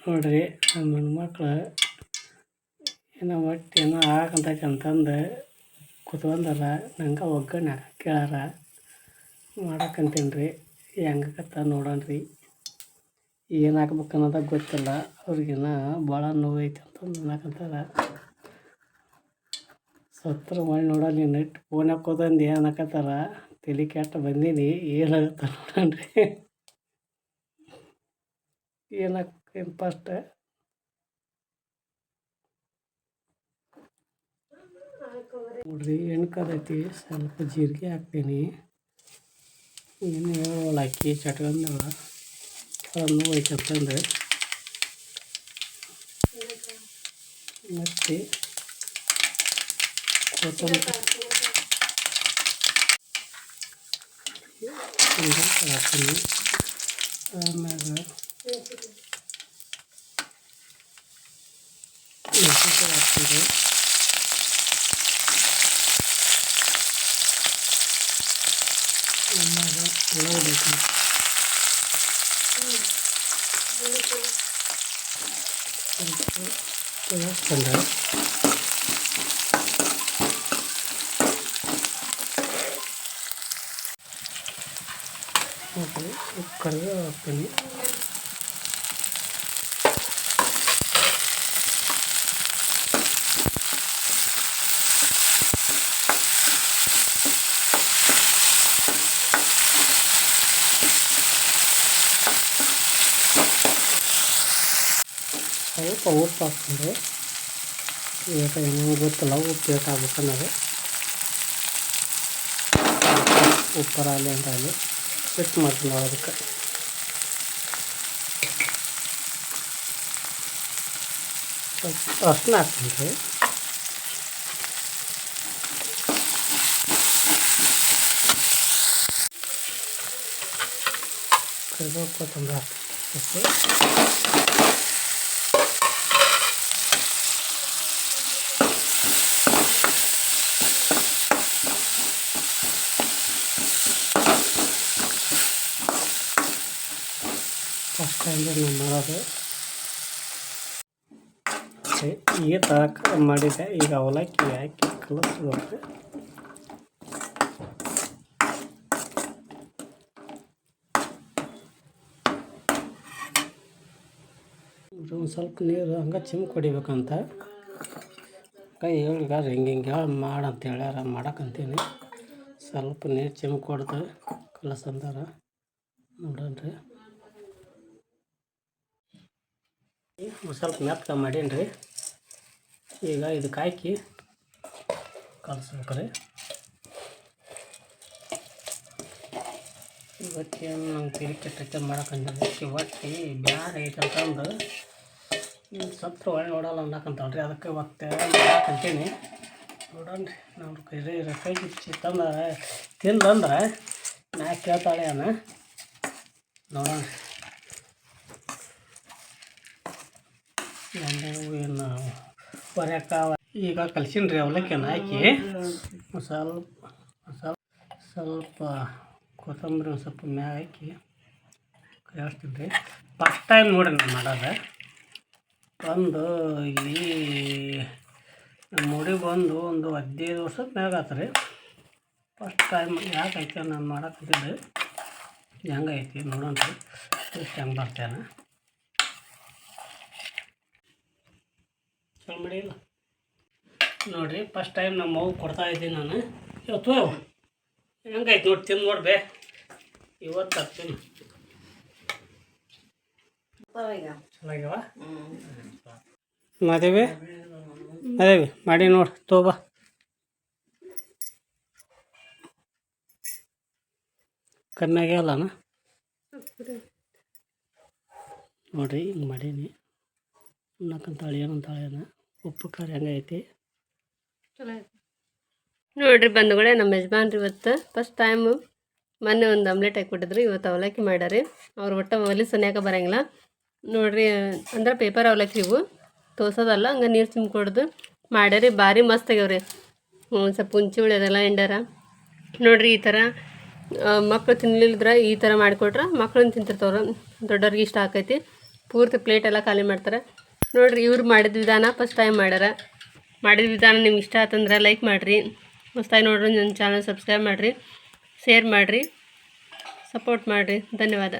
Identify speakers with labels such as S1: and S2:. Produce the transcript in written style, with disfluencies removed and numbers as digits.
S1: ನೋಡ್ರಿ ನಮ್ಮ ಹೆಣ್ಮಕ್ಳು ಏನೋ ಒಟ್ಟು ಏನೋ ಆಗಂತೈತಿ ಅಂತಂದು ಕುತ್ಕೊಂಡಾರ. ನಂಗೆ ಒಗ್ಗರಣೆ ಹಾಕಕ್ಕೆ ಕೇಳಾರ, ಮಾಡಕ್ಕಂತೀನಿ ರೀ. ಹೆಂಗಾಗತ್ತ ನೋಡೋಣ್ರಿ. ಏನು ಹಾಕ್ಬೇಕು ಅನ್ನೋದು ಗೊತ್ತಿಲ್ಲ. ಅವ್ರಿಗೇನ ಭಾಳ ನೋವೈತೆ ಅಂತಂದು ಅನ್ನಕಂತಾರ. ಸತ್ರ ಮಾಡಿ ನೋಡಲ್ಲ ನೀನು ಇಟ್ಟು ಫೋನ್ ಹಾಕೋದಂದು ಏನು ಅನ್ನಕತ್ತಾರ. ತಲೆ ಕೆಟ್ಟ ಬಂದೀನಿ. ಏನಾಗುತ್ತೆ ನೋಡೋಣ್ರಿ. ಏನು ಹಾಕ್ಬೇಕೇನು ಫಸ್ಟ್ ನೋಡ್ರಿ. ಎಣ್ಣೆ ಕಾದೈತಿ, ಸ್ವಲ್ಪ ಜೀರಿಗೆ ಹಾಕ್ತೀನಿ. ಏನು ಹೇಳೋಲ್ಲ ಅಕ್ಕಿ ಚಟ್ಕೊಂಡವ ನೋವು ಐತೆ ಅಂತಂದು. ಮತ್ತು ಕೊತ್ತಂಬರಿ ಹಾಕ್ತೀನಿ. ಆಮ್ಯಾಗ ಮೆಣಸಿನ್ಕಾಯಿ ಹಾಕ್ತೀನಿ. ಆಮ್ಯಾಗ ಉಳ್ಳಾಗಡ್ಡಿ ಹಾಕ್ಕೊಂಡು ನೋಡಿರಿ ಕರಿಬೇವು ಹಾಕ್ತೀನಿ. ಸ್ವಲ್ಪ ಉಪ್ಪು ಹಾಕ್ತೀನಿ. ಈಗ ಏನೋ ಗೊತ್ತಿಲ್ಲ ಉಪ್ಪು ಎಷ್ಟು ಆಗ್ಬೇಕು ಅನ್ನೋದು. ಉಪ್ಪರ ಅಲ್ಲಿ ಅಂತ ಅಲ್ಲಿ ಚೆಕ್ ಮಾಡ್ತೀನಿ ಅದಕ್ಕೆ. ಸ್ವಲ್ಪ ಅರ್ಶಿನ ಹಾಕ್ತೀನಿ ರೀ. ಕರಿಬೇವು ಕೊತ್ತಂಬರಿ ಹಾಕ್ತೀನಿ. ಫಸ್ಟ್ ಟೈಮ್ ನಾನು ಮಾಡೋದು. ಈ ಥರ ಮಾಡಿದ್ದೆ. ಈಗ ಅವಲಕ್ಕಿ ಹಾಕಿ ಕಲಿಸ್ಬೇಕು. ಒಂದು ಸ್ವಲ್ಪ ನೀರು ಹಂಗೆ ಚಿಮ್ಕ್ ಹೊಡಿಬೇಕಂತ ಕೈ ಹೇಳಿಗಾರ ಹಿಂಗೆ ಹೇಳಿ ಮಾಡಂತ ಹೇಳ್ಯಾರ. ಮಾಡಕ್ಕಂತೀನಿ. ಸ್ವಲ್ಪ ನೀರು ಚಿಮ್ಕ್ ಹೊಡೆದು ಕಲಸಂದಾರ. ನೋಡೋಣ್ರಿ. ಸ್ವಲ್ಪ ಮೆತ್ತಗ ಮಾಡೀನಿ ರೀ. ಈಗ ಇದಕ್ಕೆ ಹಾಕಿ ಕಲಿಸ್ಬೇಕ್ರಿ. ಇವತ್ತೇನು ನಂಗೆ ತಿರುಗಿ ಕೆಟ್ಟೈತೆ ಮಾಡಕ್ಕಂತೀನಿ. ಒಟ್ಟು ಬ್ಯಾರೆ ಐತೆ ಅಂತಂದು ಸತ್ರ ಒಳ್ಳೆ ನೋಡಲ್ಲ ಅನ್ನಕಂತಳ್ರಿ. ಅದಕ್ಕೆ ಇವತ್ತು ಮಾಡಕ್ಕಂತೀನಿ. ನೋಡೋಣ್ರಿ. ನಾವು ಕೈ ಬಿಚ್ಚಿ ತಿಂದಂದ್ರೆ ನಾ ಕೇಳ್ತಾಳೆ ಅನ್ನ. ನೋಡೋಣ್ರಿ. ಏನು ಹೊರ್ಯಾಕ ಈಗ ಕಲ್ಸೀನಿ ರೀ. ಅವಲಕ್ಕಿಯನ್ನು ಹಾಕಿ ಸ್ವಲ್ಪ ಕೊತ್ತಂಬರಿ ಒಂದು ಸ್ವಲ್ಪ ಮ್ಯಾಗ ಹಾಕಿ ಕಲಿಸ್ತೀನಿ ರೀ. ಫಸ್ಟ್ ಟೈಮ್ ನೋಡಿರಿ ನಾನು ಮಾಡೋದು. ಇಲ್ಲಿ ನಮ್ಮ ಹುಡುಗಿ ಬಂದು ಒಂದು 15 ವರ್ಷದ ಮ್ಯಾಗ ಆತು ರೀ. ಫಸ್ಟ್ ಟೈಮ್ ಯಾಕೈತೆ ನಾನು ಮಾಡಕ್ಕಂತಿದ್ದೆ. ಹೆಂಗೈತಿ ನೋಡೋಣ ರೀ. ಎಷ್ಟು ಹೆಂಗೆ ಬರ್ತೇನೆ ಚಲೋ ಮಾಡಿಲ್ಲ ನೋಡಿರಿ. ಫಸ್ಟ್ ಟೈಮ್ ನಮ್ಮ ಮಗು ಕೊಡ್ತಾಯಿದ್ದೀನಿ ನಾನು. ಇವತ್ತು ಹೆಂಗೈತೆ ನೋಡಿ ತಿಂದು ನೋಡ್ಬೇ. ಇವತ್ತು ಹಾಕ್ತೀನಿ. ಚೆನ್ನಾಗ್ಯಾವ ಮಾದೇವಿ ಮಾಡಿ ನೋಡಿ ತೋಬಾ. ಕಮ್ಮಿ ಆಗ್ಯಾವಲ್ಲನ ನೋಡಿರಿ. ಹಿಂಗೆ ಮಾಡೀನಿ. ಉಣ್ಣಕ್ಕಂತಾಳೆ ಏನಂತಾಳೇನ. ಉಪ್ಪು ಖಾರ ಹೆಂಗೈತಿ
S2: ನೋಡಿರಿ ಬಂಧುಗಳೇ. ನಮ್ಮ ಯಜಮಾನ್ರಿ ಇವತ್ತು ಫಸ್ಟ್ ಟೈಮು ಮೊನ್ನೆ ಒಂದು ಆಮ್ಲೆಟ್ ಹಾಕಿಬಿಟ್ಟಿದ್ರು. ಇವತ್ತು ಅವಲಕ್ಕಿ ಮಾಡ್ಯಾರಿ. ಅವ್ರು ಒಟ್ಟು ಒಲೆ ಸನ್ಯಾಕ ಬರೋಂಗಿಲ್ಲ ನೋಡಿರಿ. ಅಂದ್ರೆ ಪೇಪರ್ ಅವಲಕ್ಕಿ ಇವು ತೋರ್ಸೋದಲ್ಲ. ಹಂಗೆ ನೀರು ತುಂಬಿಕೊಡ್ದು ಮಾಡ್ಯಾರಿ. ಭಾರಿ ಮಸ್ತ್ ಆಗ್ಯಾವ್ರಿ. ಒಂದು ಸ್ವಲ್ಪ ಹುಂಚಿ ಹುಳಿ ಅದೆಲ್ಲ ಹಿಂಡ್ಯಾರ ನೋಡಿರಿ. ಈ ಥರ ಮಕ್ಕಳು ತಿನ್ನಲಿಲ್ಲದ್ರೆ ಈ ಥರ ಮಾಡಿಕೊಟ್ರೆ ಮಕ್ಕಳನ್ನ ತಿಂತಿರ್ತಾವ್ರು. ದೊಡ್ಡವ್ರಿಗೆ ಇಷ್ಟ ಆಕೈತಿ. ಪೂರ್ತಿ ಪ್ಲೇಟ್ ಎಲ್ಲ ಖಾಲಿ ಮಾಡ್ತಾರೆ ನೋಡಿರಿ. ಇವ್ರು ಮಾಡಿದ ವಿಧಾನ ಫಸ್ಟ್ ಟೈಮ್ ಮಾಡ್ಯಾರ. ಮಾಡಿದ ವಿಧಾನ ನಿಮ್ಗೆ ಇಷ್ಟ ಆತಂದ್ರೆ ಲೈಕ್ ಮಾಡಿರಿ, ಹೊಸ್ದಾಗಿ ನೋಡ್ರಿ ನನ್ನ ಚಾನಲ್ ಸಬ್ಸ್ಕ್ರೈಬ್ ಮಾಡಿರಿ, ಶೇರ್ ಮಾಡಿರಿ, ಸಪೋರ್ಟ್ ಮಾಡಿರಿ. ಧನ್ಯವಾದ.